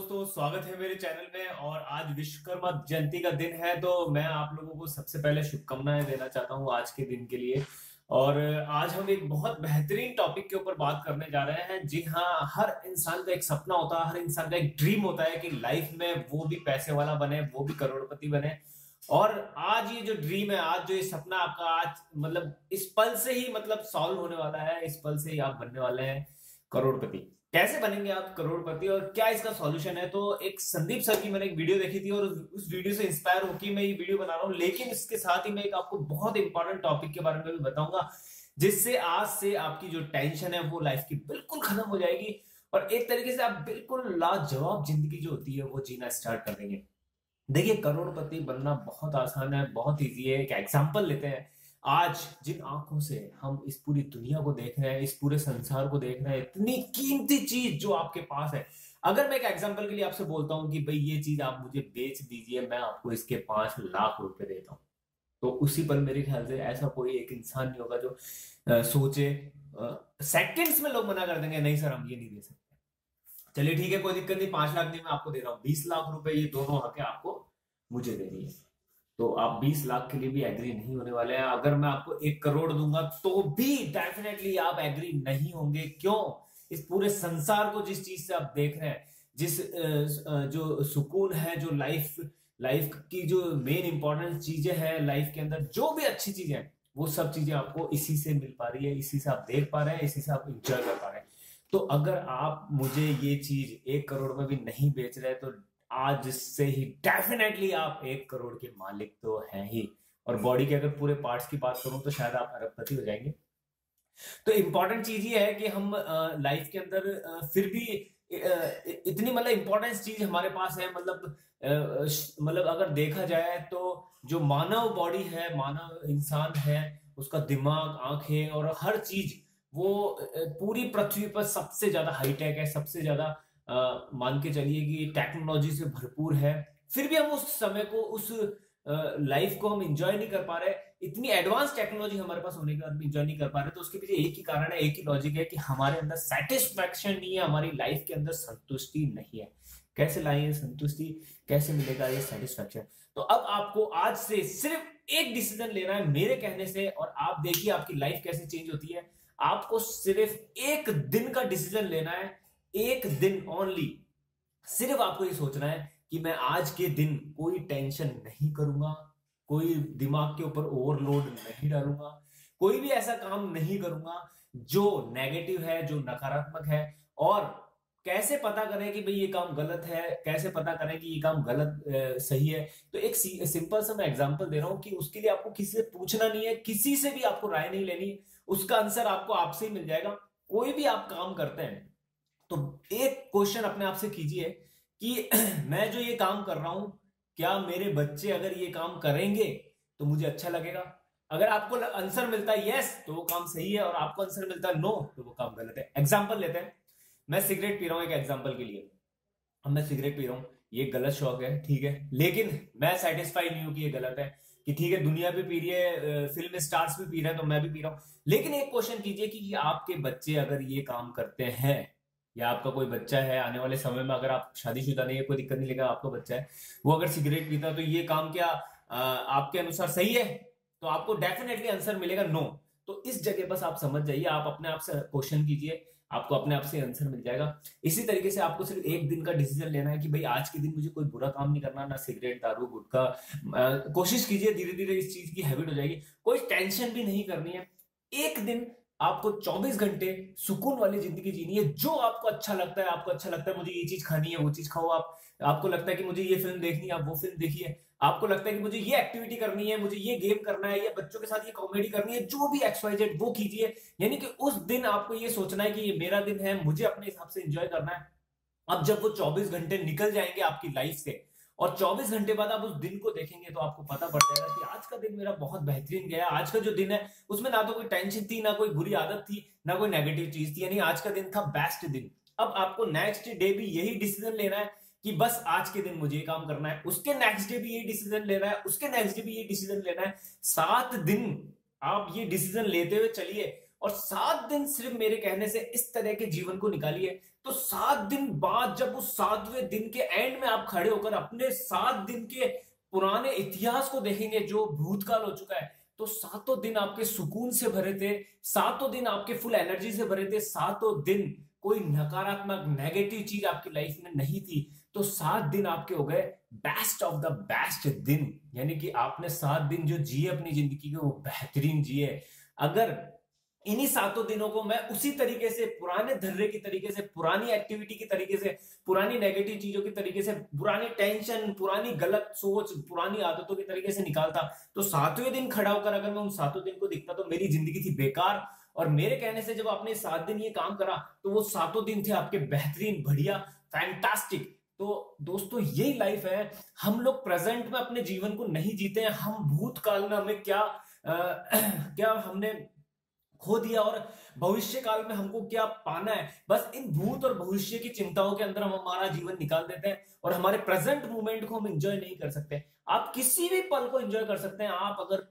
दोस्तों, स्वागत है मेरे चैनल में। और आज विश्वकर्मा जयंती का दिन है, तो मैं आप लोगों को सबसे पहले शुभकामनाएं देना चाहता हूं आज के दिन के लिए। और आज हम एक बहुत बेहतरीन टॉपिक के ऊपर बात करने जा रहे हैं। जी हाँ, हर इंसान का एक सपना होता है, हर इंसान का एक ड्रीम होता है कि लाइफ में वो भी पैसे वाला बने, वो भी करोड़पति बने। और आज ये जो ड्रीम है, आज जो ये सपना आपका आज मतलब इस पल से ही मतलब सॉल्व होने वाला है, इस पल से ही आप बनने वाले हैं करोड़पति। कैसे बनेंगे आप करोड़पति और क्या इसका सॉल्यूशन है? तो एक संदीप सर की मैंने एक वीडियो देखी थी और उस वीडियो से इंस्पायर होकर मैं ये वीडियो बना रहा हूँ। लेकिन इसके साथ ही मैं एक आपको बहुत इंपॉर्टेंट टॉपिक के बारे में भी बताऊंगा, जिससे आज से आपकी जो टेंशन है वो लाइफ की बिल्कुल खत्म हो जाएगी और एक तरीके से आप बिल्कुल लाजवाब जिंदगी जो होती है वो जीना स्टार्ट कर देंगे। देखिए, करोड़पति बनना बहुत आसान है, बहुत ईजी है। एक एग्जांपल लेते हैं। आज जिन आंखों से हम इस पूरी दुनिया को देख रहे हैं, इस पूरे संसार को देख रहे हैं, इतनी कीमती चीज जो आपके पास है, अगर मैं एक एग्जांपल के लिए आपसे बोलता हूं कि भाई ये चीज आप मुझे बेच दीजिए, मैं आपको इसके 5 लाख रुपए देता हूं, तो उसी पर मेरे ख्याल से ऐसा कोई एक इंसान नहीं होगा जो सोचे। सेकंड्स में लोग मना कर देंगे, नहीं सर हम ये नहीं दे सकते। चलिए ठीक है, कोई दिक्कत नहीं, 5 लाख नहीं मैं आपको दे रहा हूँ, 20 लाख रुपए ये दोनों आके आपको मुझे दे दिए। तो आप 20 लाख के लिए भी एग्री नहीं होने वाले हैं। अगर मैं आपको 1 करोड़ दूंगा तो भी डेफिनेटली आप एग्री नहीं होंगे। क्यों? इस पूरे संसार को जिस चीज से आप देख रहे हैं, जिस जो सुकून है, जो लाइफ लाइफ की जो मेन इंपॉर्टेंट चीजें हैं लाइफ के अंदर, जो भी अच्छी चीजें हैं, वो सब चीजें आपको इसी से मिल पा रही है, इसी से आप देख पा रहे हैं, इसी से आप इंजॉय कर पा रहे हैं। तो अगर आप मुझे ये चीज 1 करोड़ में भी नहीं बेच रहे, तो आज से ही डेफिनेटली आप 1 करोड़ के मालिक तो हैं ही। और बॉडी के अगर पूरे पार्ट्स की बात करूं तो शायद आप अरबपति हो जाएंगे। तो इंपॉर्टेंट चीज ये है कि हम लाइफ के अंदर फिर भी इतनी मतलब इंपॉर्टेंट चीज हमारे पास है। मतलब अगर देखा जाए तो जो मानव बॉडी है, मानव इंसान है, उसका दिमाग, आंखें और हर चीज वो पूरी पृथ्वी पर सबसे ज्यादा हाईटेक है, सबसे ज्यादा मान के चलिए कि टेक्नोलॉजी से भरपूर है। फिर भी हम उस समय को, उस लाइफ को हम इंजॉय नहीं कर पा रहे। इतनी एडवांस टेक्नोलॉजी हमारे पास होने के बाद भी इंजॉय नहीं कर पा रहे। तो उसके पीछे एक ही कारण है, एक ही लॉजिक है कि हमारे अंदर सेटिस्फैक्शन नहीं है, हमारी लाइफ के अंदर संतुष्टि नहीं है। कैसे लाएंगे संतुष्टि, कैसे मिलेगा ये सेटिस्फैक्शन? तो अब आपको आज से सिर्फ एक डिसीजन लेना है मेरे कहने से, और आप देखिए आपकी लाइफ कैसे चेंज होती है। आपको सिर्फ एक दिन का डिसीजन लेना है, एक दिन ओनली। सिर्फ आपको ये सोचना है कि मैं आज के दिन कोई टेंशन नहीं करूंगा, कोई दिमाग के ऊपर ओवरलोड नहीं डालूंगा, कोई भी ऐसा काम नहीं करूंगा जो नेगेटिव है, जो नकारात्मक है। और कैसे पता करें कि भाई ये काम गलत है, कैसे पता करें कि ये काम गलत सही है? तो एक सिंपल सा मैं एग्जांपल दे रहा हूं कि उसके लिए आपको किसी से पूछना नहीं है, किसी से भी आपको राय नहीं लेनी है, उसका आंसर आपको आपसे ही मिल जाएगा। कोई भी आप काम करते हैं तो एक क्वेश्चन अपने आप से कीजिए कि मैं जो ये काम कर रहा हूं, क्या मेरे बच्चे अगर ये काम करेंगे तो मुझे अच्छा लगेगा? अगर आपको आंसर मिलता है यस तो वो काम सही है, और आपको आंसर मिलता है नो तो वो काम गलत है। एग्जांपल लेते हैं, मैं सिगरेट पी रहा हूं एक एग्जांपल के लिए। अब मैं सिगरेट पी रहा हूं, ये गलत शौक है, ठीक है, लेकिन मैं सेटिस्फाई नहीं हूं कि ये गलत है। कि ठीक है, दुनिया भी पी रही है, फिल्म स्टार्स भी पी रहे हैं, तो मैं भी पी रहा हूं। लेकिन एक क्वेश्चन कीजिए कि आपके बच्चे अगर ये काम करते हैं, या आपका कोई बच्चा है आने वाले समय में, अगर आप शादीशुदा नहीं है कोई दिक्कत नहीं, लेगा आपका बच्चा है वो अगर सिगरेट पीता है, तो ये काम क्या आपके अनुसार सही है? तो आपको डेफिनेटली आंसर मिलेगा नो। तो इस जगह बस आप समझ जाइए, आप अपने आप से क्वेश्चन कीजिए, आपको अपने आप से आंसर मिल जाएगा। इसी तरीके से आपको सिर्फ एक दिन का डिसीजन लेना है कि भाई आज के दिन मुझे कोई बुरा काम नहीं करना, ना सिगरेट, दारू, गुटखा। कोशिश कीजिए, धीरे धीरे इस चीज की हैबिट हो जाएगी। कोई टेंशन भी नहीं करनी है। एक दिन आपको 24 घंटे सुकून वाली जिंदगी जीनी है। जो आपको अच्छा लगता है, आपको अच्छा लगता है मुझे ये चीज खानी है, वो चीज खाओ आप। आपको लगता है कि मुझे ये फिल्म देखनी है, आप वो फिल्म देखिए। आपको लगता है कि मुझे ये एक्टिविटी करनी है, मुझे ये गेम करना है, या बच्चों के साथ ये कॉमेडी करनी है, जो भी XYZ वो कीजिए। यानी कि उस दिन आपको ये सोचना है कि ये मेरा दिन है, मुझे अपने हिसाब से एंजॉय करना है। अब जब वो 24 घंटे निकल जाएंगे आपकी लाइफ से, और 24 घंटे बाद आप उस दिन को देखेंगे, तो आपको पता पड़ जाएगा कि आज का दिन मेरा बहुत बेहतरीन गया। आज का जो दिन है उसमें ना तो कोई टेंशन थी, ना कोई बुरी आदत थी, ना कोई नेगेटिव चीज थी। यानी आज का दिन था बेस्ट दिन। अब आपको नेक्स्ट डे भी यही डिसीजन लेना है कि बस आज के दिन मुझे ये काम करना है, उसके नेक्स्ट डे भी यही डिसीजन लेना है, उसके नेक्स्ट डे भी यही डिसीजन लेना है। 7 दिन आप ये डिसीजन लेते हुए चलिए, और 7 दिन सिर्फ मेरे कहने से इस तरह के जीवन को निकालिए, तो 7 दिन बाद जब उस 7वें दिन के एंड में आप खड़े होकर अपने 7 दिन के पुराने इतिहास को देखेंगे जो भूतकाल हो चुका है, तो 7 दिन आपके सुकून से भरे थे, 7 दिन आपके फुल एनर्जी से भरे थे, 7 दिन कोई नकारात्मक नेगेटिव चीज आपकी लाइफ में नहीं थी। तो 7 दिन आपके हो गए बेस्ट ऑफ द बेस्ट दिन, यानी कि आपने 7 दिन जो जिए अपनी जिंदगी के वो बेहतरीन जिए। अगर इन्हीं 7 दिनों को मैं उसी तरीके से पुराने धर्रे की तरीके से, पुरानी एक्टिविटी की तरीके से, पुरानी नेगेटिव चीजों की तरीके से, पुरानी टेंशन, पुरानी गलत सोच, पुरानी आदतों के तरीके से निकालता, तो 7वें दिन खड़ा होकर अगर मैं उन 7 दिन को दिखता तो मेरी जिंदगी थी बेकार। और मेरे कहने से जब आपने 7 दिन ये काम करा तो वो 7 दिन थे आपके बेहतरीन, बढ़िया, फैंटास्टिक। तो दोस्तों यही लाइफ है। हम लोग प्रेजेंट में अपने जीवन को नहीं जीते हैं, हम भूतकाल में हमें क्या क्या हमने खो दिया और भविष्य काल में हमको क्या पाना है, बस इन भूत और भविष्य की चिंताओं के अंदर हम हमारा जीवन निकाल देते हैं और हमारे प्रेजेंट मोमेंट को हम एंजॉय नहीं कर सकते। आप किसी भी पल को एंजॉय कर सकते हैं। आप अगर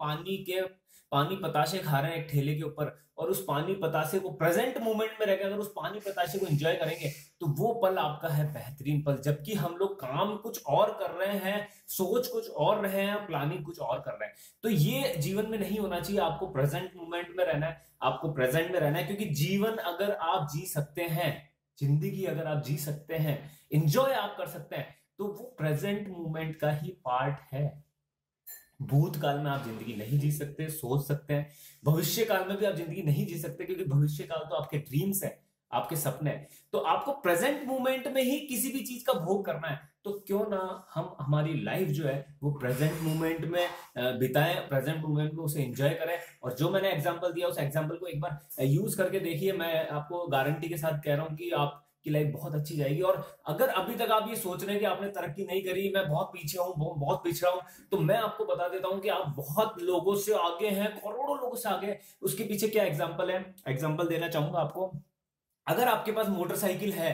पानी पताशे खा रहे हैं एक ठेले के ऊपर और उस पानी पताशे को प्रेजेंट मोमेंट में रहकर अगर उस पानी पताशे को एंजॉय करेंगे तो वो पल आपका है बेहतरीन पल। जबकि हम लोग काम कुछ और कर रहे हैं, सोच कुछ और रहे हैं, प्लानिंग कुछ और कर रहे हैं। तो ये जीवन में नहीं होना चाहिए। आपको प्रेजेंट मोमेंट में रहना है, आपको प्रेजेंट में रहना है, क्योंकि जीवन अगर आप जी सकते हैं, जिंदगी अगर आप जी सकते हैं, एंजॉय आप कर सकते हैं, तो वो प्रेजेंट मोमेंट का ही पार्ट है। भूतकाल में आप जिंदगी नहीं जी सकते, सोच सकते हैं, भविष्य काल में भी आप जिंदगी नहीं जी सकते, क्योंकि भविष्य काल तो आपके ड्रीम्स है, आपके सपने हैं। तो आपको प्रेजेंट मोमेंट में ही किसी भी चीज का भोग करना है। तो क्यों ना हम हमारी लाइफ जो है वो प्रेजेंट मोमेंट में बिताएं, प्रेजेंट मोमेंट में उसे एंजॉय करें। और जो मैंने एग्जांपल दिया उस एग्जांपल को एक बार यूज करके देखिए। मैं आपको गारंटी के साथ कह रहा हूं कि आप की लाइफ बहुत अच्छी जाएगी। और अगर अभी तक आप ये सोच रहे हैं कि आपने तरक्की नहीं करी, मैं बहुत पीछे हूँ, बहुत पिछड़ा हूँ, तो मैं आपको बता देता हूँ कि आप बहुत लोगों से आगे हैं, करोड़ों लोगों से आगे। उसके पीछे क्या एग्जांपल है, एग्जांपल देना चाहूंगा आपको। अगर आपके पास मोटरसाइकिल है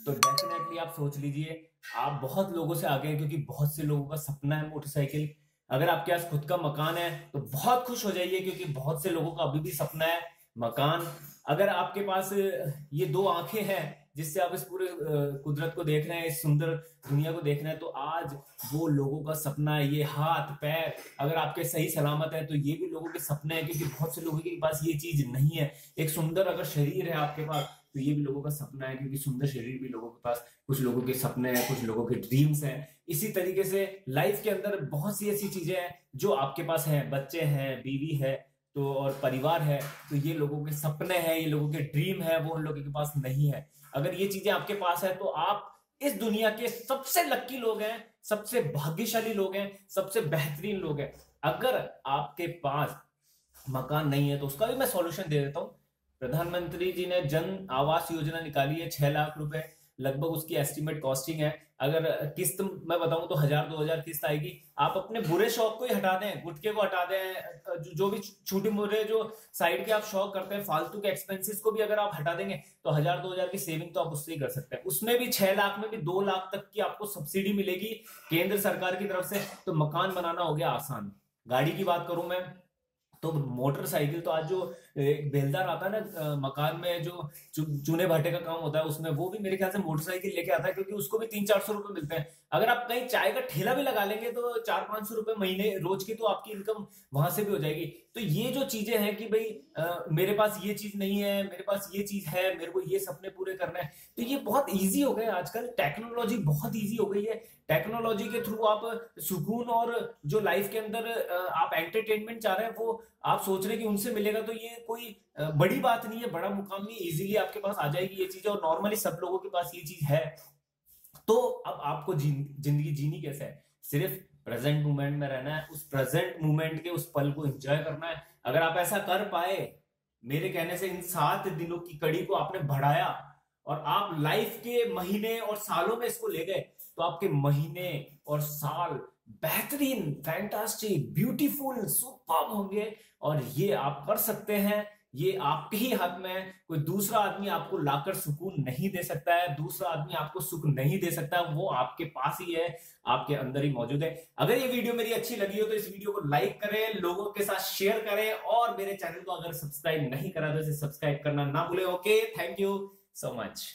तो डेफिनेटली आप सोच लीजिए आप बहुत लोगों से आगे हैं, क्योंकि बहुत से लोगों का सपना है मोटरसाइकिल। अगर आपके पास खुद का मकान है तो बहुत खुश हो जाइए, क्योंकि बहुत से लोगों का अभी भी सपना है मकान। अगर आपके पास ये 2 आंखें हैं जिससे आप इस पूरे कुदरत को देख रहे हैं, इस सुंदर दुनिया को देख रहे हैं, तो आज वो लोगों का सपना है। ये हाथ पैर अगर आपके सही सलामत है तो ये भी लोगों के सपने हैं, क्योंकि बहुत से लोगों के पास ये चीज नहीं है। एक सुंदर अगर शरीर है आपके पास तो ये भी लोगों का सपना है, क्योंकि सुंदर शरीर भी लोगों के पास, कुछ लोगों के सपने हैं, कुछ लोगों के ड्रीम्स हैं। इसी तरीके से लाइफ के अंदर बहुत सी ऐसी चीजें हैं जो आपके पास हैं, बच्चे हैं, बीवी है, तो और परिवार है, तो ये लोगों के सपने हैं, ये लोगों के ड्रीम है, वो उन लोगों के पास नहीं है। अगर ये चीजें आपके पास है तो आप इस दुनिया के सबसे लक्की लोग हैं, सबसे भाग्यशाली लोग हैं, सबसे बेहतरीन लोग हैं। अगर आपके पास मकान नहीं है तो उसका भी मैं सॉल्यूशन दे देता हूं। प्रधानमंत्री जी ने जन आवास योजना निकाली है, 6 लाख रुपए लगभग उसकी एस्टिमेट कॉस्टिंग है। अगर किस्त मैं बताऊं तो 1000-2000 किस्त आएगी। आप अपने बुरे शौक को ही हटा दें, गुटखे को हटा दें, जो भी छोटे मोटे जो साइड के आप शौक करते हैं, फालतू के एक्सपेंसेस को भी अगर आप हटा देंगे तो 1000-2000 की सेविंग तो आप उससे ही कर सकते हैं। उसमें भी 6 लाख में भी 2 लाख तक की आपको सब्सिडी मिलेगी केंद्र सरकार की तरफ से। तो मकान बनाना हो गया आसान। गाड़ी की बात करूं मैं तो मोटरसाइकिल तो आज जो एक बेलदार आता है ना मकान में जो चूने भाटे का काम होता है, उसमें वो भी मेरे ख्याल से मोटरसाइकिल लेके आता है, क्योंकि उसको भी 300-400 रुपए मिलते हैं। अगर आप कहीं चाय का ठेला भी लगा लेंगे तो 400-500 रुपए महीने रोज की तो आपकी इनकम वहां से भी हो जाएगी। तो ये जो चीजें हैं कि भाई मेरे पास ये चीज नहीं है, मेरे पास ये चीज है, मेरे को ये सपने पूरे करने हैं, तो ये बहुत ईजी हो गए आजकल। टेक्नोलॉजी बहुत ईजी हो गई है। टेक्नोलॉजी के थ्रू आप सुकून और जो लाइफ के अंदर आप एंटरटेनमेंट चाह रहे हैं वो आप सोच रहे हैं कि उनसे मिलेगा, तो ये कोई बड़ी बात नहीं है, बड़ा मुकाम नहीं, इजीली आपके पास आ जाएगी ये चीज। और नॉर्मली सब लोगों के पास ये चीज है। तो अब आपको जिंदगी जीनी कैसे है? सिर्फ प्रेजेंट मोमेंट में रहना है, उस प्रेजेंट मोमेंट के उस पल को एंजॉय करना है। अगर आप ऐसा कर पाए, मेरे कहने से इन 7 दिनों की कड़ी को आपने बढ़ाया और आप लाइफ के महीने और सालों में इसको ले गए, तो आपके महीने और साल बेहतरीन, फैंटास्टिक, ब्यूटीफुल, सुपर्ब होंगे। और ये आप कर सकते हैं ये आपके ही हाथ में है। कोई दूसरा आदमी आपको लाकर सुकून नहीं दे सकता है, दूसरा आदमी आपको सुख नहीं दे सकता, वो आपके पास ही है, आपके अंदर ही मौजूद है। अगर ये वीडियो मेरी अच्छी लगी हो तो इस वीडियो को लाइक करें, लोगों के साथ शेयर करें, और मेरे चैनल को अगर सब्सक्राइब नहीं करा तो इसे सब्सक्राइब करना ना भूलें। Okay, thank you so much.